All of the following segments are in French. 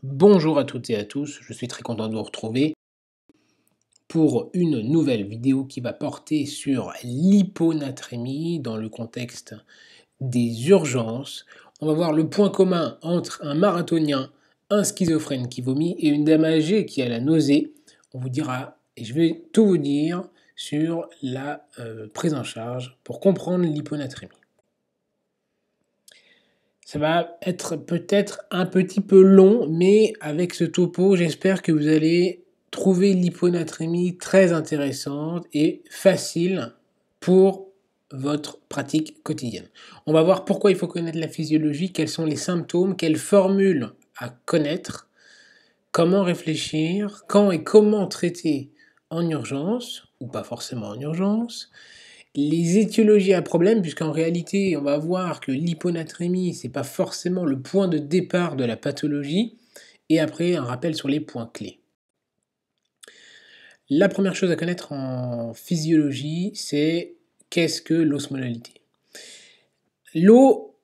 Bonjour à toutes et à tous, je suis très content de vous retrouver pour une nouvelle vidéo qui va porter sur l'hyponatrémie dans le contexte des urgences. On va voir le point commun entre un marathonien, un schizophrène qui vomit et une dame âgée qui a la nausée. On vous dira, et je vais tout vous dire sur la prise en charge pour comprendre l'hyponatrémie. Ça va être peut-être un petit peu long, mais avec ce topo, j'espère que vous allez trouver l'hyponatrémie très intéressante et facile pour votre pratique quotidienne. On va voir pourquoi il faut connaître la physiologie, quels sont les symptômes, quelles formules à connaître, comment réfléchir, quand et comment traiter en urgence, ou pas forcément en urgence, les étiologies à problème, puisqu'en réalité, on va voir que l'hyponatrémie, c'est pas forcément le point de départ de la pathologie, et après un rappel sur les points clés. La première chose à connaître en physiologie, c'est qu'est-ce que l'osmolalité. L'eau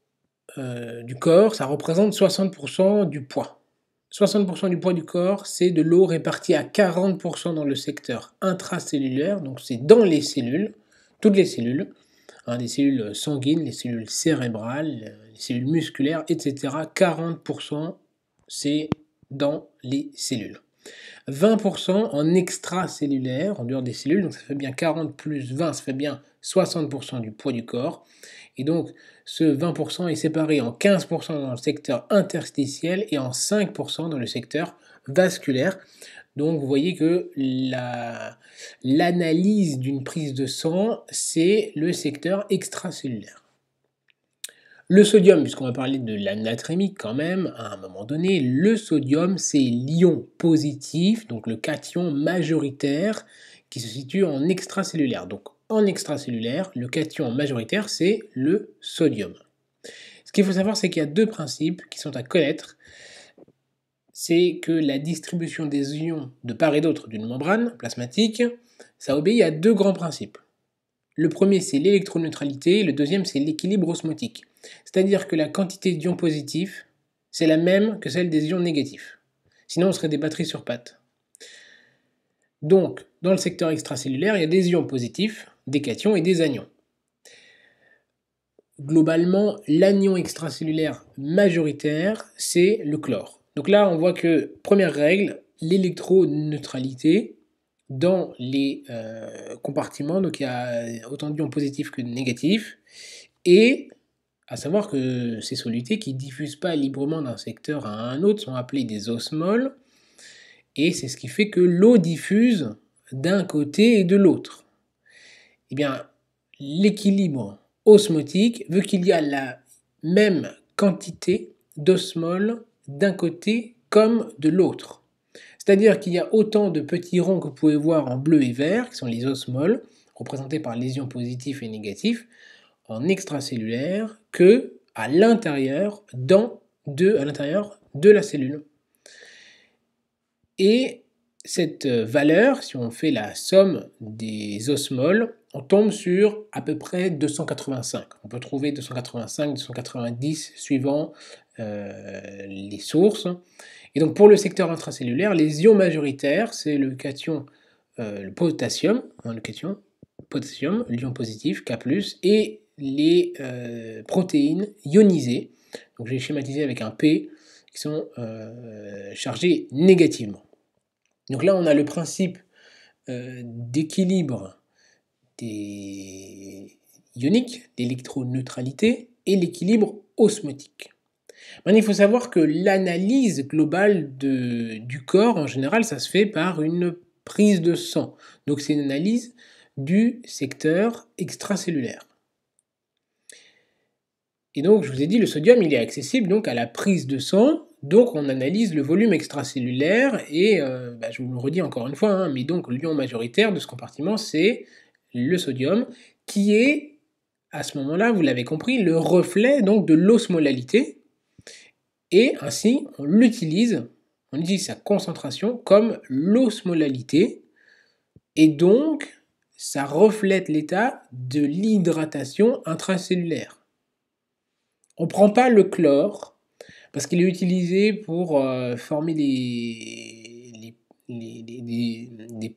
du corps, ça représente 60% du poids. 60% du poids du corps, c'est de l'eau répartie à 40% dans le secteur intracellulaire, donc c'est dans les cellules, toutes les cellules, des cellules sanguines, les cellules cérébrales, les cellules musculaires, etc. 40%, c'est dans les cellules. 20% en extracellulaire, en dehors des cellules, donc ça fait bien 40 plus 20, ça fait bien 60% du poids du corps. Et donc ce 20% est séparé en 15% dans le secteur interstitiel et en 5% dans le secteur vasculaire. Donc vous voyez que l'analyse d'une prise de sang, c'est le secteur extracellulaire. Le sodium, puisqu'on va parler de la natrémie quand même, à un moment donné, le sodium c'est l'ion positif, donc le cation majoritaire qui se situe en extracellulaire. Donc en extracellulaire, le cation majoritaire c'est le sodium. Ce qu'il faut savoir, c'est qu'il y a deux principes qui sont à connaître. C'est que la distribution des ions de part et d'autre d'une membrane plasmatique, ça obéit à deux grands principes. Le premier, c'est l'électroneutralité, le deuxième, c'est l'équilibre osmotique. C'est-à-dire que la quantité d'ions positifs, c'est la même que celle des ions négatifs. Sinon, on serait des batteries sur pattes. Donc, dans le secteur extracellulaire, il y a des ions positifs, des cations et des anions. Globalement, l'anion extracellulaire majoritaire, c'est le chlore. Donc là, on voit que, première règle, l'électroneutralité dans les compartiments, donc il y a autant d'ions positifs que de négatifs, et à savoir que ces solutés qui ne diffusent pas librement d'un secteur à un autre sont appelés des osmoles, et c'est ce qui fait que l'eau diffuse d'un côté et de l'autre. Eh bien, l'équilibre osmotique veut qu'il y a la même quantité d'osmoles d'un côté comme de l'autre. C'est-à-dire qu'il y a autant de petits ronds que vous pouvez voir en bleu et vert, qui sont les osmoles, représentés par les ions positifs et négatifs, en extracellulaire, que à l'intérieur de la cellule. Et cette valeur, si on fait la somme des osmoles, on tombe sur à peu près 285. On peut trouver 285, 290 suivant les sources. Et donc pour le secteur intracellulaire, les ions majoritaires, c'est le cation, le potassium, le cation potassium, l'ion positif, K+, et les protéines ionisées, donc j'ai schématisé avec un P, qui sont chargées négativement. Donc là on a le principe d'équilibre des ioniques, l'électroneutralité, et l'équilibre osmotique. Maintenant, il faut savoir que l'analyse globale du corps, en général, ça se fait par une prise de sang. Donc c'est une analyse du secteur extracellulaire. Et donc, je vous ai dit, le sodium, il est accessible donc à la prise de sang. Donc, on analyse le volume extracellulaire et, je vous le redis encore une fois, mais donc l'ion majoritaire de ce compartiment, c'est le sodium, qui est, à ce moment-là, vous l'avez compris, le reflet donc de l'osmolalité. Et ainsi, on utilise sa concentration comme l'osmolalité, et donc, ça reflète l'état de l'hydratation intracellulaire. On ne prend pas le chlore, Parce qu'il est utilisé pour former des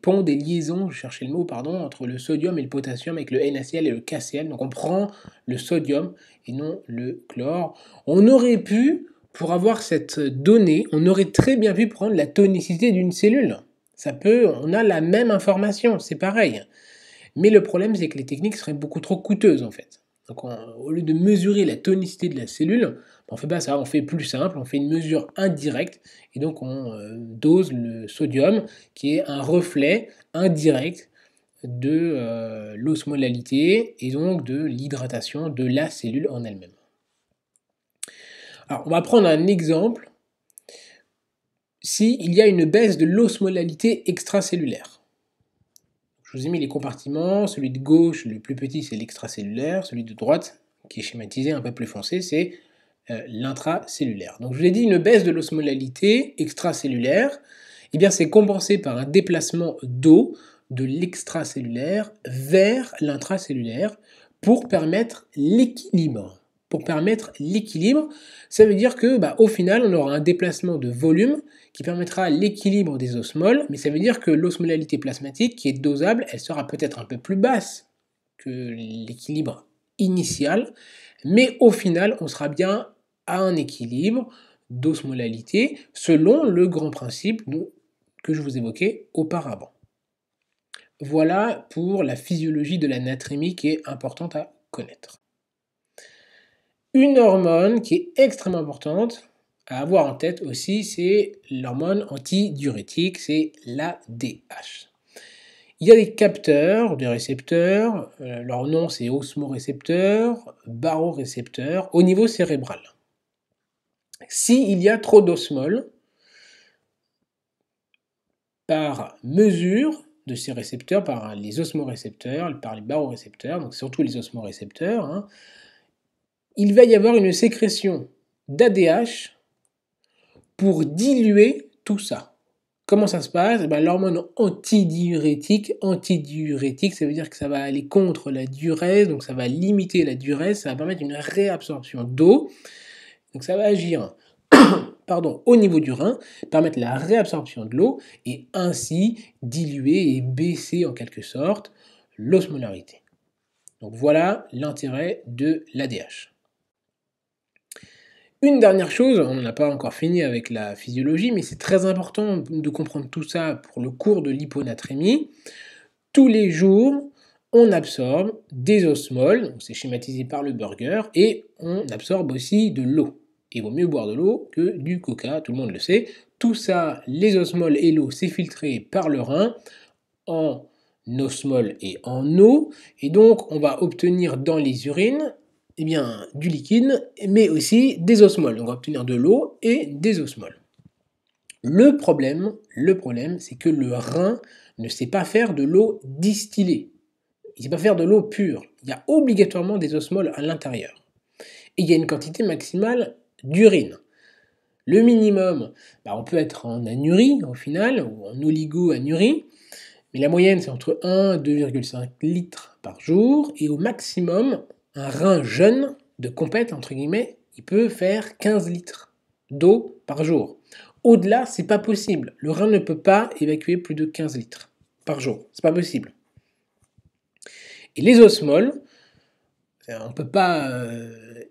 ponts, des liaisons, je cherchais le mot, pardon, entre le sodium et le potassium avec le NaCl et le KCl. Donc on prend le sodium et non le chlore. On aurait pu, pour avoir cette donnée, on aurait très bien pu prendre la tonicité d'une cellule. On a la même information, c'est pareil. Mais le problème, c'est que les techniques seraient beaucoup trop coûteuses en fait. Donc au lieu de mesurer la tonicité de la cellule, on fait pas ça, on fait plus simple, on fait une mesure indirecte, et donc on dose le sodium, qui est un reflet indirect de l'osmolalité, et donc de l'hydratation de la cellule en elle-même. Alors on va prendre un exemple, s'il y a une baisse de l'osmolalité extracellulaire. Je vous ai mis les compartiments, celui de gauche, le plus petit, c'est l'extracellulaire, celui de droite, qui est schématisé un peu plus foncé, c'est l'intracellulaire. Donc je vous ai dit, une baisse de l'osmolalité extracellulaire, eh bien c'est compensé par un déplacement d'eau de l'extracellulaire vers l'intracellulaire pour permettre l'équilibre. Pour permettre l'équilibre, ça veut dire que au final, on aura un déplacement de volume qui permettra l'équilibre des osmoles, mais ça veut dire que l'osmolalité plasmatique qui est dosable, elle sera peut-être un peu plus basse que l'équilibre initial, mais au final, on sera bien à un équilibre d'osmolalité selon le grand principe que je vous évoquais auparavant. Voilà pour la physiologie de la natrémie qui est importante à connaître. Une hormone qui est extrêmement importante à avoir en tête aussi, c'est l'hormone antidiurétique, c'est l'ADH. Il y a des capteurs, des récepteurs, leur nom c'est osmorécepteur, barorécepteur, au niveau cérébral. S'il y a trop d'osmol, par mesure de ces récepteurs, par les osmorécepteurs, par les barorécepteurs, donc surtout les osmorécepteurs, il va y avoir une sécrétion d'ADH pour diluer tout ça. Comment ça se passe? L'hormone antidiurétique, ça veut dire que ça va aller contre la diurèse, donc ça va limiter la diurèse, ça va permettre une réabsorption d'eau, donc ça va agir au niveau du rein, permettre la réabsorption de l'eau et ainsi diluer et baisser en quelque sorte l'osmolarité. Donc voilà l'intérêt de l'ADH. Une dernière chose, on n'a pas encore fini avec la physiologie, mais c'est très important de comprendre tout ça pour le cours de l'hyponatrémie. Tous les jours, on absorbe des osmoles, c'est schématisé par le burger, et on absorbe aussi de l'eau. Il vaut mieux boire de l'eau que du coca, tout le monde le sait. Tout ça, les osmoles et l'eau, c'est filtré par le rein en osmoles et en eau, et donc on va obtenir dans les urines du liquide, mais aussi des osmoles. On va obtenir de l'eau et des osmoles. Le problème, c'est que le rein ne sait pas faire de l'eau distillée. Il ne sait pas faire de l'eau pure. Il y a obligatoirement des osmoles à l'intérieur. Et il y a une quantité maximale d'urine. Le minimum, on peut être en anurie au final, ou en oligo-anurie, mais la moyenne c'est entre 1 et 2,5 litres par jour, et au maximum, un rein jeune de compète, entre guillemets, il peut faire 15 litres d'eau par jour. Au-delà, c'est pas possible. Le rein ne peut pas évacuer plus de 15 litres par jour. C'est pas possible. Et les osmoles, on ne peut pas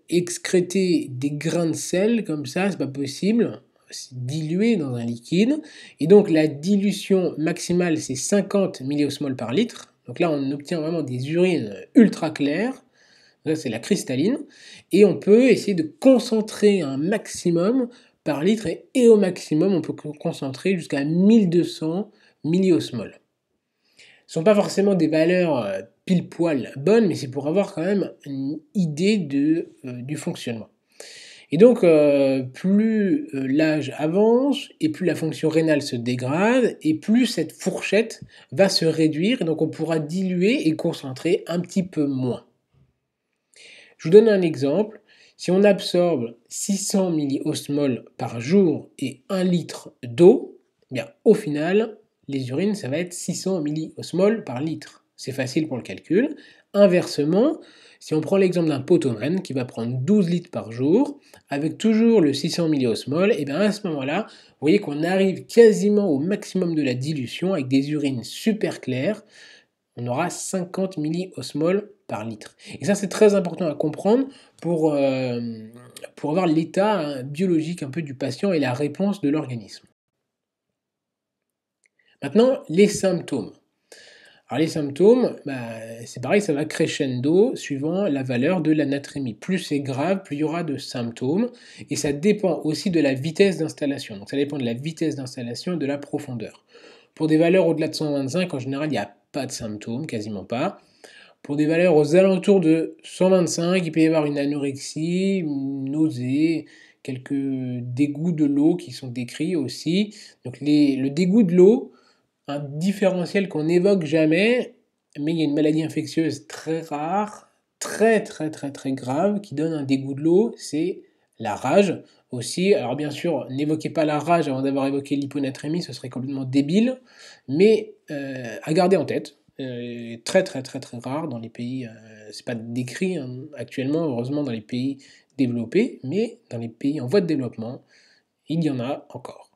excréter des grains de sel comme ça, c'est pas possible. C'est dilué dans un liquide. Et donc la dilution maximale, c'est 50 milliosmoles par litre. Donc là, on obtient vraiment des urines ultra claires. Là, c'est la cristalline. Et on peut essayer de concentrer un maximum par litre. Et au maximum, on peut concentrer jusqu'à 1200 milliosmoles. Ce ne sont pas forcément des valeurs pile poil bonnes, mais c'est pour avoir quand même une idée du fonctionnement. Et donc, plus l'âge avance, et plus la fonction rénale se dégrade, et plus cette fourchette va se réduire, et donc on pourra diluer et concentrer un petit peu moins. Je vous donne un exemple. Si on absorbe 600 milliosmoles par jour et 1 litre d'eau, au final, les urines, ça va être 600 milliosmoles par litre. c'est facile pour le calcul. Inversement, si on prend l'exemple d'un potomène qui va prendre 12 litres par jour, avec toujours le 600 milliosmoles, et bien à ce moment-là, vous voyez qu'on arrive quasiment au maximum de la dilution avec des urines super claires. On aura 50 milliosmoles par litre. Et ça, c'est très important à comprendre pour avoir l'état biologique un peu du patient et la réponse de l'organisme. Maintenant, les symptômes. Alors les symptômes, c'est pareil, ça va crescendo suivant la valeur de la natrémie. Plus c'est grave, plus il y aura de symptômes. Et ça dépend aussi de la vitesse d'installation. Donc ça dépend de la vitesse d'installation et de la profondeur. Pour des valeurs au-delà de 125, en général, il n'y a pas de symptômes, quasiment pas. Pour des valeurs aux alentours de 125, il peut y avoir une anorexie, une nausée, quelques dégoûts de l'eau qui sont décrits aussi. Donc le dégoût de l'eau, un différentiel qu'on n'évoque jamais, mais il y a une maladie infectieuse très rare, très très très très grave, qui donne un dégoût de l'eau, c'est la rage aussi. Alors bien sûr, n'évoquez pas la rage avant d'avoir évoqué l'hyponatrémie, ce serait complètement débile, mais à garder en tête. Très très très très rare dans les pays, c'est pas décrit actuellement heureusement dans les pays développés, mais dans les pays en voie de développement, il y en a encore.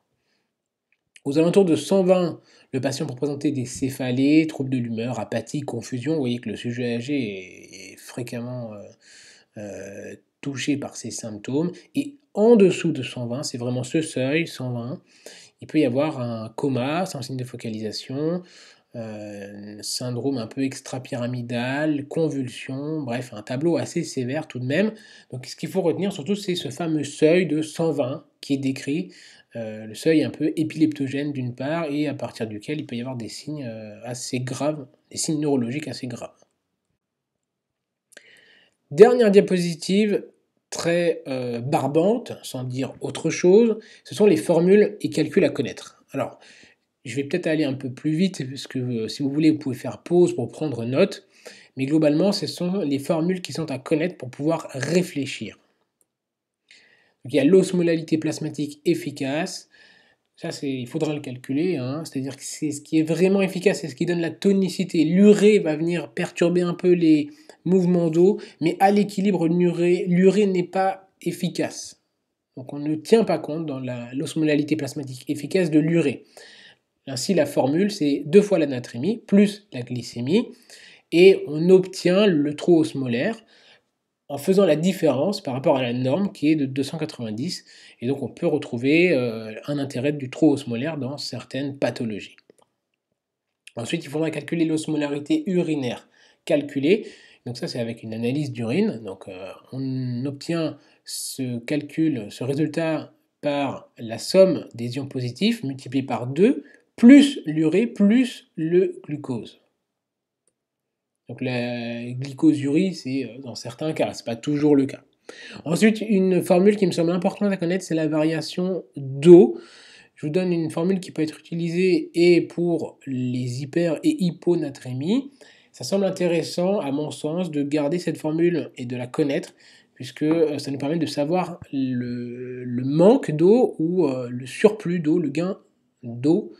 Aux alentours de 120, le patient peut présenter des céphalées, troubles de l'humeur, apathie, confusion. Vous voyez que le sujet âgé est fréquemment touché par ces symptômes. Et en dessous de 120, c'est vraiment ce seuil, 120, il peut y avoir un coma sans signe de focalisation, syndrome un peu extra-pyramidal, convulsion, bref, un tableau assez sévère tout de même. Donc ce qu'il faut retenir surtout, c'est ce fameux seuil de 120 qui est décrit, le seuil un peu épileptogène d'une part, et à partir duquel il peut y avoir des signes assez graves, des signes neurologiques assez graves. Dernière diapositive, très barbante, sans dire autre chose, ce sont les formules et calculs à connaître. Alors, je vais peut-être aller un peu plus vite, parce que si vous voulez, vous pouvez faire pause pour prendre note. Mais globalement, ce sont les formules qui sont à connaître pour pouvoir réfléchir. Donc, il y a l'osmolalité plasmatique efficace. Ça, il faudra le calculer. C'est-à-dire que c'est ce qui est vraiment efficace, c'est ce qui donne la tonicité. L'urée va venir perturber un peu les mouvements d'eau, mais à l'équilibre, l'urée n'est pas efficace. Donc on ne tient pas compte dans l'osmolalité plasmatique efficace de l'urée. Ainsi, la formule, c'est 2 fois la natrémie plus la glycémie, et on obtient le trou osmolaire en faisant la différence par rapport à la norme qui est de 290, et donc on peut retrouver un intérêt du trou osmolaire dans certaines pathologies. Ensuite, il faudra calculer l'osmolarité urinaire calculée, donc ça c'est avec une analyse d'urine, donc on obtient ce calcul, ce résultat par la somme des ions positifs multiplié par 2, plus l'urée, plus le glucose. Donc la glycosurie, c'est dans certains cas, c'est pas toujours le cas. Ensuite, une formule qui me semble importante à connaître, c'est la variation d'eau. Je vous donne une formule qui peut être utilisée et pour les hyper et hyponatrémies. Ça semble intéressant, à mon sens, de garder cette formule et de la connaître, puisque ça nous permet de savoir le manque d'eau ou le surplus d'eau, le gain d'eau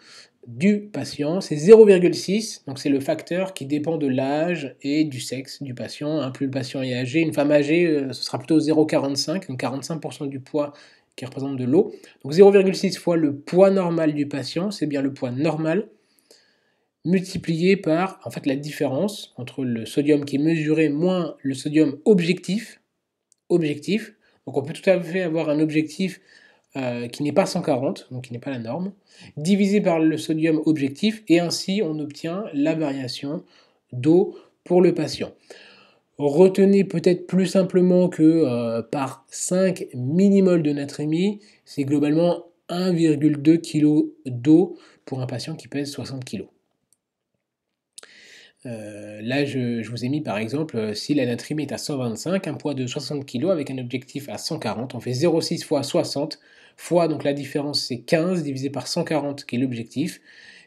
du patient. C'est 0,6, donc c'est le facteur qui dépend de l'âge et du sexe du patient. Plus le patient est âgé, une femme âgée, ce sera plutôt 0,45, donc 45% du poids qui représente de l'eau. Donc 0,6 fois le poids normal du patient, c'est bien le poids normal, multiplié par en fait la différence entre le sodium qui est mesuré moins le sodium objectif. Donc on peut tout à fait avoir un objectif qui n'est pas 140, donc qui n'est pas la norme, divisé par le sodium objectif, et ainsi on obtient la variation d'eau pour le patient. Retenez peut-être plus simplement que par 5 millimoles de natrémie, c'est globalement 1,2 kg d'eau pour un patient qui pèse 60 kg. Là, je vous ai mis par exemple, si la natrémie est à 125, un poids de 60 kg avec un objectif à 140, on fait 0,6 fois 60 fois, donc la différence c'est 15 divisé par 140 qui est l'objectif,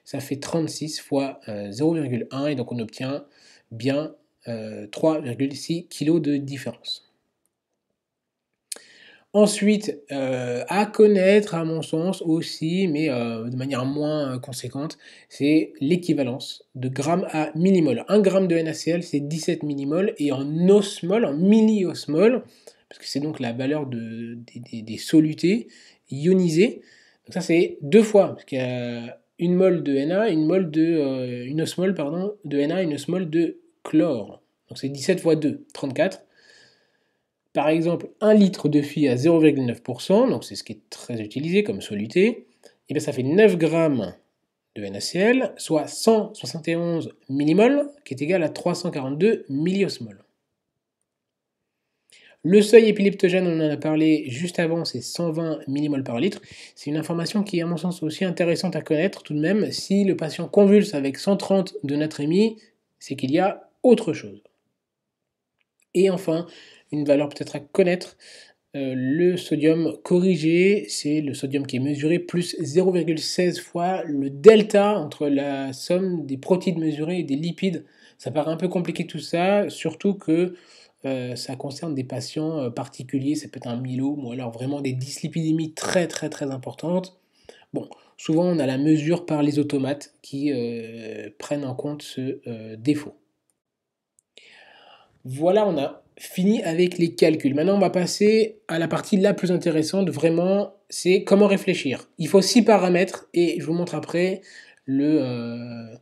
ça fait 36 fois 0,1, et donc on obtient bien 3,6 kg de différence. Ensuite, à connaître à mon sens aussi, mais de manière moins conséquente, c'est l'équivalence de grammes à millimoles. 1 gramme de NaCl, c'est 17 millimoles et en osmol, en milliosmol, parce que c'est donc la valeur des solutés ionisées. Donc ça, c'est 2 fois, parce qu'il y a une mole de Na, une osmole pardon, de Na, une osmole de chlore. Donc c'est 17 fois 2, 34. Par exemple, 1 litre de Phi à 0,9%, donc c'est ce qui est très utilisé comme soluté, et bien ça fait 9 grammes de NaCl, soit 171 millimoles, qui est égal à 342 milliosmoles. Le seuil épileptogène, on en a parlé juste avant, c'est 120 millimoles par litre. C'est une information qui est à mon sens aussi intéressante à connaître tout de même. Si le patient convulse avec 130 de natrémie, c'est qu'il y a autre chose. Et enfin, une valeur peut-être à connaître, le sodium corrigé, c'est le sodium qui est mesuré plus 0,16 fois le delta entre la somme des protides mesurées et des lipides. Ça paraît un peu compliqué tout ça, surtout que ça concerne des patients particuliers, ça peut être un myélome ou alors vraiment des dyslipidémies très très très importantes. Bon, souvent on a la mesure par les automates qui prennent en compte ce défaut. Voilà, on a fini avec les calculs. Maintenant, on va passer à la partie la plus intéressante, vraiment, c'est comment réfléchir. Il faut 6 paramètres et je vous montre après la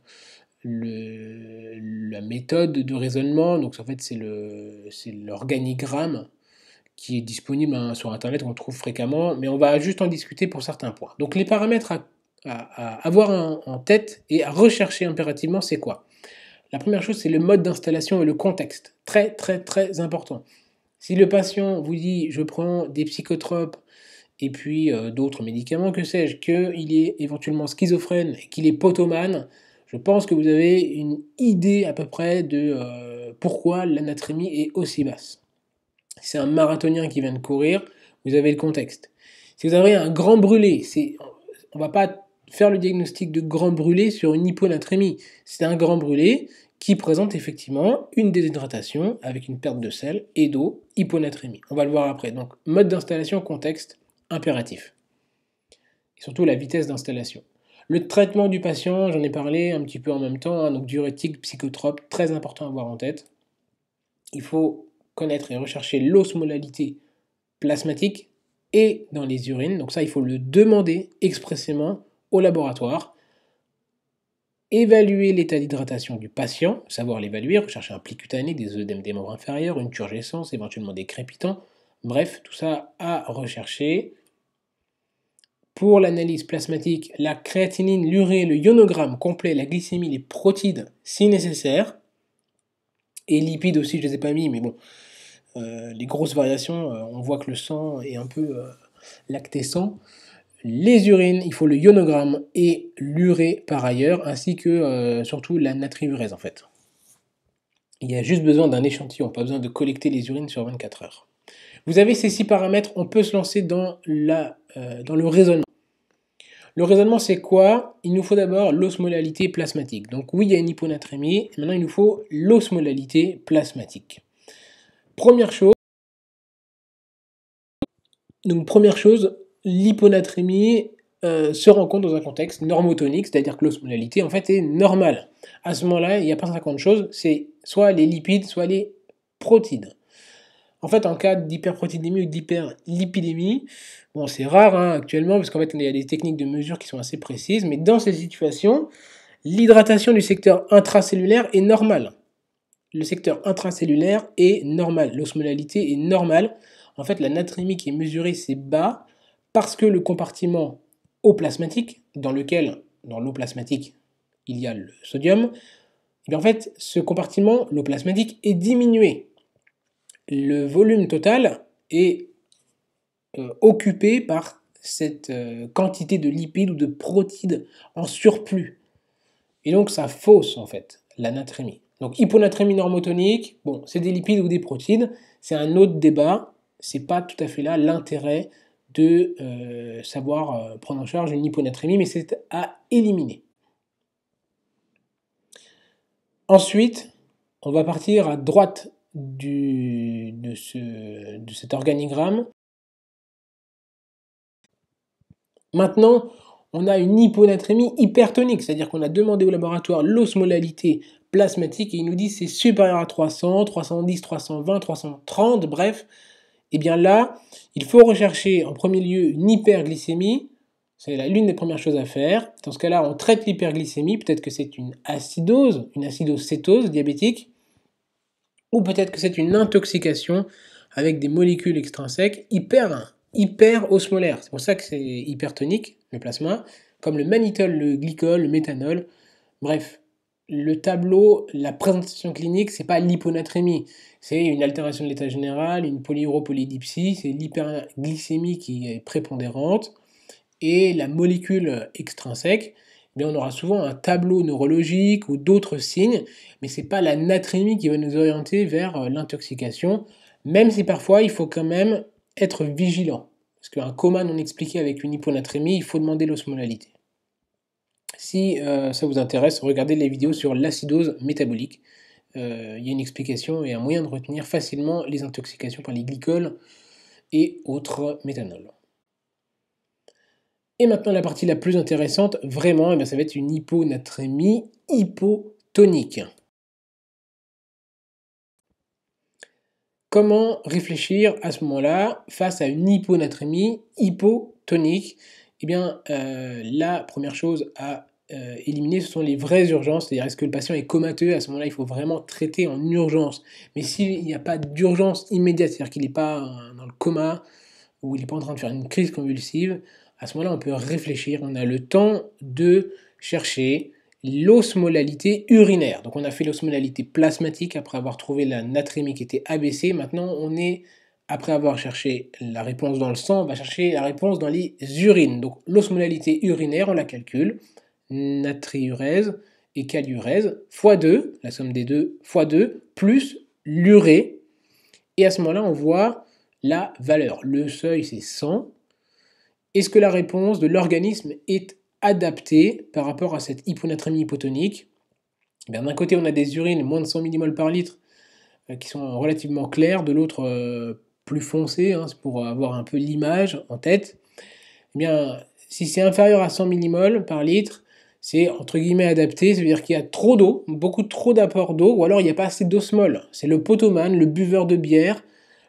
méthode de raisonnement. Donc, en fait, c'est l'organigramme qui est disponible sur Internet, on trouve fréquemment, mais on va juste en discuter pour certains points. Donc, les paramètres à avoir en tête et à rechercher impérativement, c'est quoi? La première chose, c'est le mode d'installation et le contexte. Très, très, très important. Si le patient vous dit je prends des psychotropes et puis d'autres médicaments, que sais-je, qu'il est éventuellement schizophrène et qu'il est potomane, je pense que vous avez une idée à peu près de pourquoi l'anatrémie est aussi basse. Si c'est un marathonien qui vient de courir, vous avez le contexte. Si vous avez un grand brûlé, on ne va pas faire le diagnostic de grand brûlé sur une hyponatrémie. C'est un grand brûlé qui présente effectivement une déshydratation avec une perte de sel et d'eau, hyponatrémie. On va le voir après. Donc, mode d'installation, contexte, impératif. Et surtout la vitesse d'installation. Le traitement du patient, j'en ai parlé un petit peu en même temps, hein, donc diurétique, psychotrope, très important à avoir en tête. Il faut connaître et rechercher l'osmolalité plasmatique et dans les urines. Donc ça, il faut le demander expressément au laboratoire. Évaluer l'état d'hydratation du patient, savoir l'évaluer, rechercher un pli cutané, des œdèmes des membres inférieurs, une turgescence, éventuellement des crépitants. Bref, tout ça à rechercher. Pour l'analyse plasmatique, la créatinine, l'urée, le ionogramme complet, la glycémie, les protides si nécessaire. Et lipides aussi, je ne les ai pas mis, mais bon, les grosses variations, on voit que le sang est un peu lactescent. Les urines, il faut le ionogramme et l'urée par ailleurs, ainsi que surtout la natriurèse en fait. Il y a juste besoin d'un échantillon, pas besoin de collecter les urines sur 24 heures. Vous avez ces 6 paramètres, on peut se lancer dans le raisonnement. Le raisonnement, c'est quoi? Il nous faut d'abord l'osmolalité plasmatique. Donc oui, il y a une hyponatrémie, et maintenant il nous faut l'osmolalité plasmatique. Première chose, l'hyponatrémie se rencontre dans un contexte normotonique, c'est-à-dire que l'osmolalité en fait est normale. À ce moment-là, il n'y a pas 50 choses, c'est soit les lipides, soit les protides. En fait, en cas d'hyperprotidémie ou d'hyperlipidémie, bon, c'est rare hein, actuellement, parce qu'en fait, il y a des techniques de mesure qui sont assez précises, mais dans ces situations, l'hydratation du secteur intracellulaire est normale. Le secteur intracellulaire est normal, l'osmolalité est normale. En fait, la natrémie qui est mesurée, c'est bas, parce que le compartiment eau plasmatique, dans l'eau plasmatique, il y a le sodium, et bien en fait, ce compartiment, l'eau plasmatique, est diminué. Le volume total est occupé par cette quantité de lipides ou de protides en surplus. Et donc ça fausse en fait la natrémie. Donc hyponatrémie normotonique, bon, c'est des lipides ou des protides, c'est un autre débat, c'est pas tout à fait là l'intérêt de savoir prendre en charge une hyponatrémie, mais c'est à éliminer. Ensuite, on va partir à droite de cet organigramme Maintenant, on a une hyponatrémie hypertonique, c'est-à-dire qu'on a demandé au laboratoire l'osmolalité plasmatique et il nous dit c'est supérieur à 300, 310, 320, 330, bref. Et bien là, il faut rechercher en premier lieu une hyperglycémie, c'est l'une des premières choses à faire. Dans ce cas-là, on traite l'hyperglycémie, peut-être que c'est une acidose cétose diabétique, ou peut-être que c'est une intoxication avec des molécules extrinsèques hyper osmolaires. C'est pour ça que c'est hypertonique, le plasma, comme le mannitol, le glycol, le méthanol. Bref, le tableau, la présentation clinique, c'est pas l'hyponatrémie, c'est une altération de l'état général, une polyuropolydipsie, c'est l'hyperglycémie qui est prépondérante, et la molécule extrinsèque, eh bien on aura souvent un tableau neurologique ou d'autres signes, mais c'est pas la natrémie qui va nous orienter vers l'intoxication, même si parfois il faut quand même être vigilant. Parce qu'un coma non expliqué avec une hyponatrémie, il faut demander l'osmolalité. Si ça vous intéresse, regardez les vidéos sur l'acidose métabolique. Il y a une explication et un moyen de retenir facilement les intoxications par les glycols et autres méthanols. Et maintenant la partie la plus intéressante, vraiment, eh bien, ça va être une hyponatrémie hypotonique. Comment réfléchir à ce moment-là face à une hyponatrémie hypotonique? Eh bien, la première chose à éliminer, ce sont les vraies urgences, c'est-à-dire est-ce que le patient est comateux? À ce moment-là, il faut vraiment traiter en urgence. Mais s'il n'y a pas d'urgence immédiate, c'est-à-dire qu'il n'est pas dans le coma ou il n'est pas en train de faire une crise convulsive, à ce moment-là, on peut réfléchir, on a le temps de chercher l'osmolalité urinaire. Donc on a fait l'osmolalité plasmatique après avoir trouvé la natrémie qui était abaissée. Maintenant, on est, après avoir cherché la réponse dans le sang, on va chercher la réponse dans les urines. Donc l'osmolalité urinaire, on la calcule. Natriurèse et kaliurèse fois 2, la somme des deux fois 2, plus l'urée. Et à ce moment-là, on voit la valeur. Le seuil, c'est 100. Est-ce que la réponse de l'organisme est adaptée par rapport à cette hyponatrémie hypotonique? D'un côté, on a des urines moins de 100 mmol par litre qui sont relativement claires, de l'autre plus foncées, hein, c'est pour avoir un peu l'image en tête. Eh bien, si c'est inférieur à 100 mmol par litre, c'est entre guillemets adapté, ça veut dire qu'il y a trop d'eau, beaucoup trop d'apport d'eau, ou alors il n'y a pas assez d'osmole. C'est le potomane, le buveur de bière.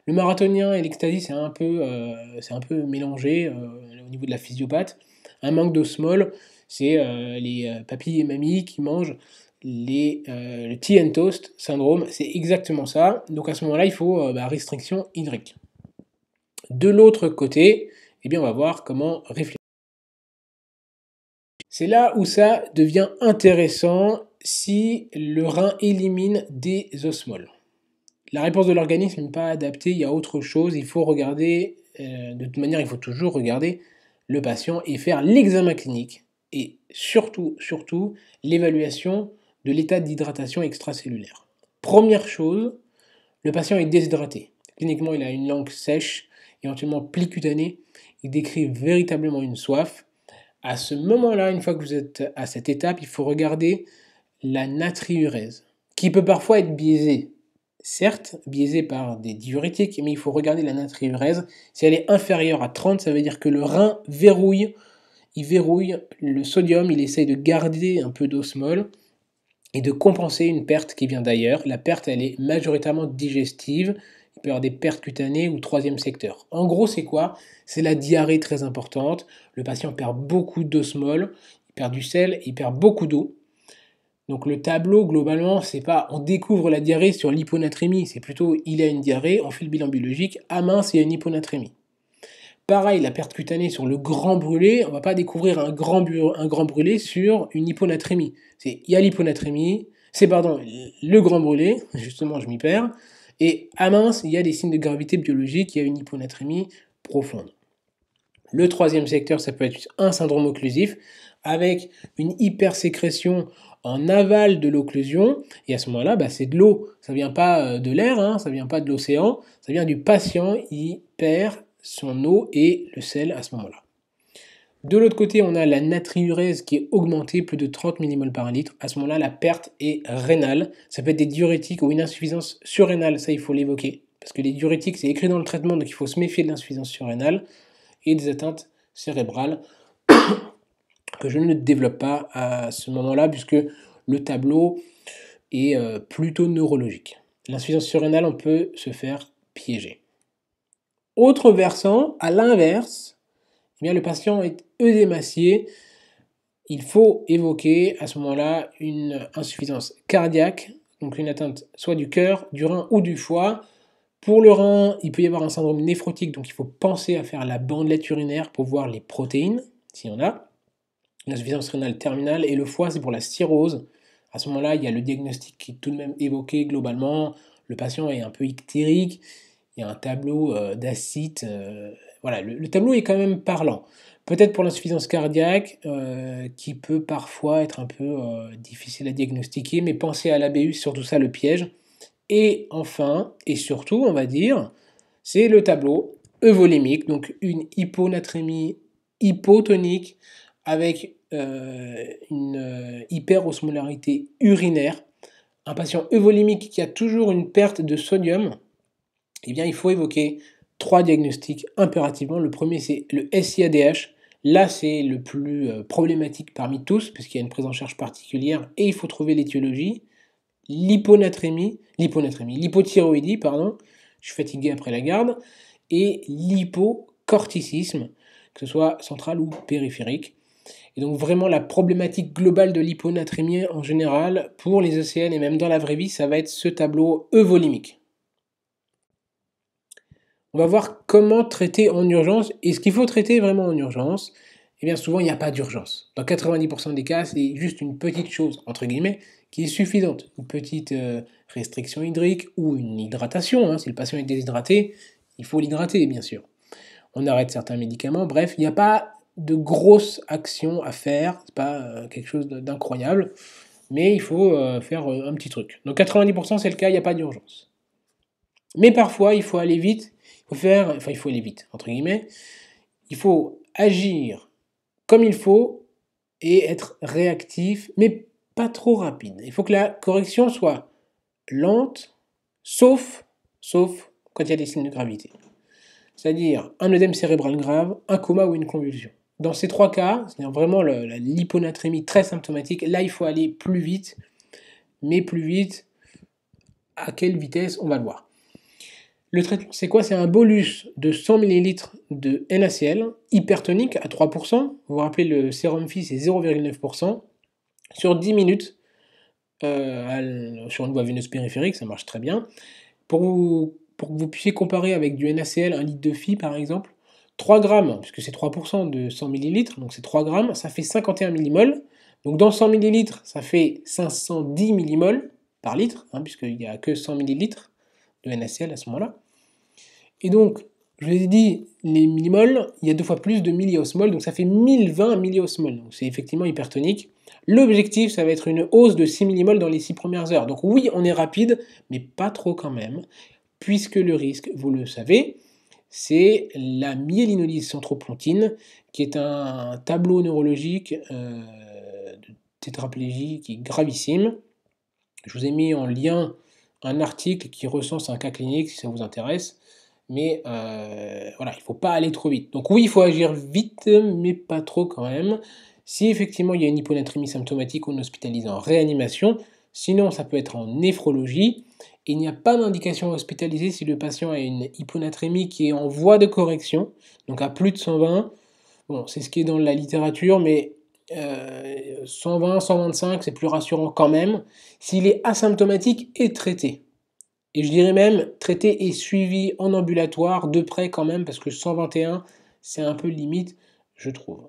Le marathonien et l'ecstasy, c'est un peu mélangé au niveau de la physiopathe. Un manque d'osmole, c'est les papilles et mamies qui mangent le tea and toast syndrome, c'est exactement ça. Donc à ce moment-là, il faut restriction hydrique. De l'autre côté, eh bien, on va voir comment réfléchir. C'est là où ça devient intéressant si le rein élimine des osmoles. La réponse de l'organisme n'est pas adaptée, il y a autre chose, il faut regarder, de toute manière il faut toujours regarder le patient et faire l'examen clinique et surtout l'évaluation de l'état d'hydratation extracellulaire. Première chose, le patient est déshydraté. Cliniquement il a une langue sèche, éventuellement pli cutané, il décrit véritablement une soif. À ce moment-là, une fois que vous êtes à cette étape, il faut regarder la natriurèse, qui peut parfois être biaisée. Certes, biaisée par des diurétiques, mais il faut regarder la natriurèse. Si elle est inférieure à 30, ça veut dire que le rein verrouille. Il verrouille le sodium, il essaye de garder un peu d'osmole et de compenser une perte qui vient d'ailleurs. La perte, elle est majoritairement digestive. Il peut y avoir des pertes cutanées ou troisième secteur. En gros, c'est quoi? C'est la diarrhée très importante. Le patient perd beaucoup d'osmole, il perd du sel, il perd beaucoup d'eau. Donc le tableau, globalement, c'est pas on découvre la diarrhée sur l'hyponatrémie, c'est plutôt il a une diarrhée, on fait le bilan biologique, ah mince, il y a une hyponatrémie. Pareil, la perte cutanée sur le grand brûlé, on va pas découvrir un grand brûlé sur une hyponatrémie. Il y a l'hyponatrémie, le grand brûlé, justement je m'y perds, et ah mince, il y a des signes de gravité biologique, il y a une hyponatrémie profonde. Le troisième secteur, ça peut être un syndrome occlusif, avec une hypersécrétion en aval de l'occlusion, et à ce moment-là, c'est de l'eau. Ça ne vient pas de l'air, hein, ça ne vient pas de l'océan, ça vient du patient, il perd son eau et le sel à ce moment-là. De l'autre côté, on a la natriurèse qui est augmentée, plus de 30 mmol par litre. À ce moment-là, la perte est rénale. Ça peut être des diurétiques ou une insuffisance surrénale, ça il faut l'évoquer. Parce que les diurétiques, c'est écrit dans le traitement, donc il faut se méfier de l'insuffisance surrénale et des atteintes cérébrales. que je ne développe pas à ce moment-là, puisque le tableau est plutôt neurologique. L'insuffisance surrénale, on peut se faire piéger. Autre versant, à l'inverse, eh bien, le patient est œdémacié. Il faut évoquer à ce moment-là une insuffisance cardiaque, donc une atteinte soit du cœur, du rein ou du foie. Pour le rein, il peut y avoir un syndrome néphrotique, donc il faut penser à faire la bandelette urinaire pour voir les protéines, s'il y en a. L'insuffisance rénale terminale, et le foie, c'est pour la cirrhose. À ce moment-là, il y a le diagnostic qui est tout de même évoqué globalement. Le patient est un peu ictérique, il y a un tableau d'acide. Voilà, le tableau est quand même parlant. Peut-être pour l'insuffisance cardiaque, qui peut parfois être un peu difficile à diagnostiquer, mais pensez à l'ABU, c'est surtout ça le piège. Et enfin, et surtout, on va dire, c'est le tableau euvolémique, donc une hyponatrémie hypotonique avec une hyperosmolarité urinaire. Un patient euvolémique qui a toujours une perte de sodium, eh bien, il faut évoquer 3 diagnostics impérativement. Le premier, c'est le SIADH. Là, c'est le plus problématique parmi tous, puisqu'il y a une prise en charge particulière et il faut trouver l'étiologie. L'hypothyroïdie, pardon, je suis fatigué après la garde, et l'hypocorticisme, que ce soit central ou périphérique. Et donc vraiment la problématique globale de l'hyponatrémie en général, pour les ECN et même dans la vraie vie, ça va être ce tableau euvolymique. On va voir comment traiter en urgence, et ce qu'il faut traiter vraiment en urgence, eh bien souvent il n'y a pas d'urgence. Dans 90% des cas, c'est juste une petite chose, entre guillemets, qui est suffisante. Une petite restriction hydrique ou une hydratation, hein. Si le patient est déshydraté, il faut l'hydrater bien sûr. On arrête certains médicaments, bref, il n'y a pas de grosses actions à faire, c'est pas quelque chose d'incroyable, mais il faut faire un petit truc. Donc 90% c'est le cas, il n'y a pas d'urgence. Mais parfois il faut aller vite, il faut aller vite, entre guillemets, il faut agir comme il faut et être réactif, mais pas trop rapide. Il faut que la correction soit lente, sauf quand il y a des signes de gravité. C'est-à-dire un œdème cérébral grave, un coma ou une convulsion. Dans ces 3 cas, c'est-à-dire vraiment l'hyponatrémie très symptomatique, là il faut aller plus vite, mais plus vite, à quelle vitesse, on va le voir. Le traitement, c'est quoi? C'est un bolus de 100 ml de NaCl, hypertonique à 3%. Vous vous rappelez, le sérum Phi, c'est 0,9%. Sur 10 minutes, sur une voie veineuse périphérique, ça marche très bien. Pour que vous puissiez comparer avec du NaCl, 1 litre de Phi par exemple, 3 grammes, puisque c'est 3% de 100 ml, donc c'est 3 grammes, ça fait 51 millimoles. Donc dans 100 ml, ça fait 510 millimoles par litre, hein, puisqu'il n'y a que 100 ml de NaCl à ce moment-là. Et donc, je vous ai dit, les millimoles, il y a 2 fois plus de milliosmoles, donc ça fait 1020 milliosmoles. Donc c'est effectivement hypertonique. L'objectif, ça va être une hausse de 6 millimoles dans les 6 premières heures. Donc oui, on est rapide, mais pas trop quand même, puisque le risque, vous le savez, c'est la myélinolyse centropontine, qui est un tableau neurologique de tétraplégie qui est gravissime. Je vous ai mis en lien un article qui recense un cas clinique, si ça vous intéresse. Mais voilà, il ne faut pas aller trop vite. Donc oui, il faut agir vite, mais pas trop quand même. Si effectivement il y a une hyponatrémie symptomatique, on hospitalise en réanimation. Sinon, ça peut être en néphrologie. Il n'y a pas d'indication hospitalisée si le patient a une hyponatrémie qui est en voie de correction, donc à plus de 120. Bon, c'est ce qui est dans la littérature, mais 120, 125, c'est plus rassurant quand même. S'il est asymptomatique et traité. Et je dirais même traité et suivi en ambulatoire, de près quand même, parce que 121, c'est un peu limite, je trouve.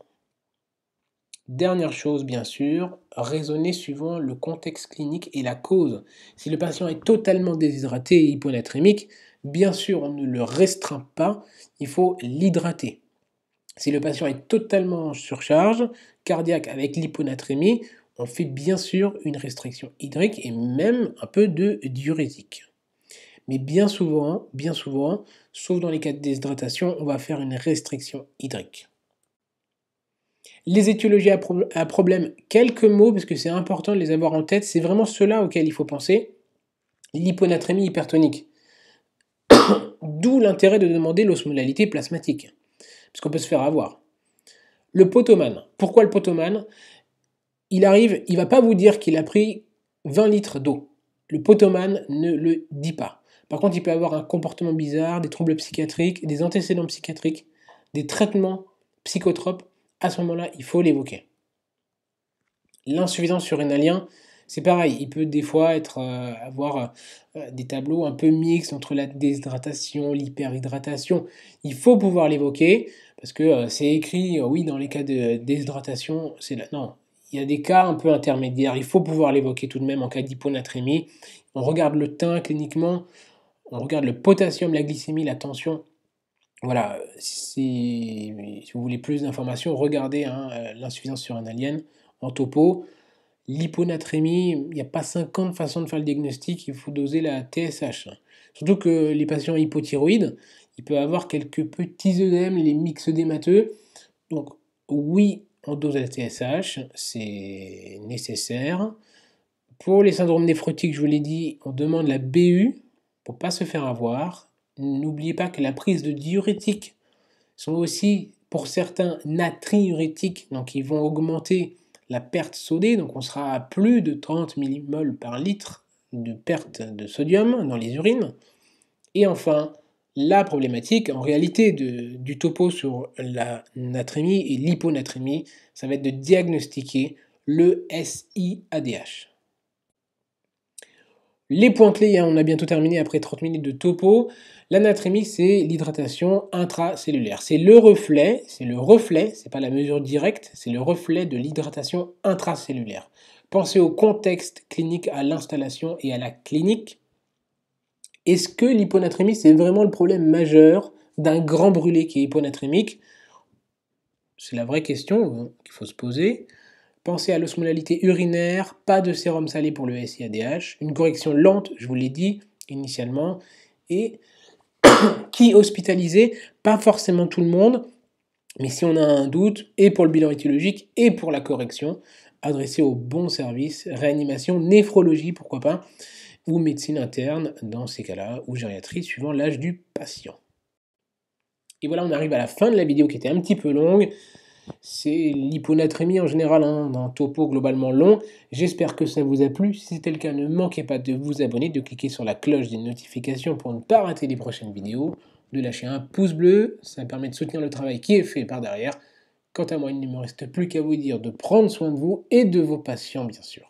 Dernière chose, bien sûr, raisonner suivant le contexte clinique et la cause. Si le patient est totalement déshydraté et hyponatrémique, bien sûr, on ne le restreint pas, il faut l'hydrater. Si le patient est totalement en surcharge cardiaque avec l'hyponatrémie, on fait bien sûr une restriction hydrique et même un peu de diurétique. Mais bien souvent, sauf dans les cas de déshydratation, on va faire une restriction hydrique. Les étiologies à problème, quelques mots, parce que c'est important de les avoir en tête, c'est vraiment ceux-là auxquels il faut penser. L'hyponatrémie hypertonique. D'où l'intérêt de demander l'osmolalité plasmatique, parce qu'on peut se faire avoir. Le potoman. Pourquoi le potoman? Il arrive, il va pas vous dire qu'il a pris 20 litres d'eau. Le potoman ne le dit pas. Par contre, il peut avoir un comportement bizarre, des troubles psychiatriques, des antécédents psychiatriques, des traitements psychotropes. À ce moment-là, il faut l'évoquer. L'insuffisance surrénalienne, c'est pareil. Il peut des fois avoir des tableaux un peu mixtes entre la déshydratation, l'hyperhydratation. Il faut pouvoir l'évoquer parce que c'est écrit, oui, dans les cas de déshydratation, c'est là. Non, il y a des cas un peu intermédiaires. Il faut pouvoir l'évoquer tout de même en cas d'hyponatrémie. On regarde le teint cliniquement, on regarde le potassium, la glycémie, la tension. Voilà, si vous voulez plus d'informations, regardez l'insuffisance surrénalienne en topo. L'hyponatrémie, il n'y a pas 50 façons de faire le diagnostic, il faut doser la TSH. Surtout que les patients hypothyroïdes, ils peuvent avoir quelques petits œdèmes, les myxœdémateux. Donc oui, on dose la TSH, c'est nécessaire. Pour les syndromes néphrotiques, je vous l'ai dit, on demande la BU pour ne pas se faire avoir. N'oubliez pas que la prise de diurétiques sont aussi, pour certains, natriurétiques, donc ils vont augmenter la perte sodée, donc on sera à plus de 30 millimoles par litre de perte de sodium dans les urines. Et enfin, la problématique, en réalité, du topo sur la natrémie et l'hyponatrémie, ça va être de diagnostiquer le SIADH. Les points clés, on a bientôt terminé après 30 minutes de topo. La natrémie, c'est l'hydratation intracellulaire. C'est le reflet, c'est pas la mesure directe, c'est le reflet de l'hydratation intracellulaire. Pensez au contexte clinique, à l'installation et à la clinique. Est-ce que l'hyponatrémie, c'est vraiment le problème majeur d'un grand brûlé qui est hyponatrémique? C'est la vraie question qu'il faut se poser. Pensez à l'osmolalité urinaire, pas de sérum salé pour le SIADH, une correction lente, je vous l'ai dit initialement, et qui hospitaliser? Pas forcément tout le monde, mais si on a un doute, et pour le bilan étiologique, et pour la correction, adressez au bon service, réanimation, néphrologie, pourquoi pas, ou médecine interne dans ces cas-là, ou gériatrie, suivant l'âge du patient. Et voilà, on arrive à la fin de la vidéo qui était un petit peu longue. C'est l'hyponatrémie en général, un topo globalement long. J'espère que ça vous a plu. Si c'était le cas, ne manquez pas de vous abonner, de cliquer sur la cloche des notifications pour ne pas rater les prochaines vidéos, de lâcher un pouce bleu, ça permet de soutenir le travail qui est fait par derrière. Quant à moi, il ne me reste plus qu'à vous dire de prendre soin de vous et de vos patients, bien sûr.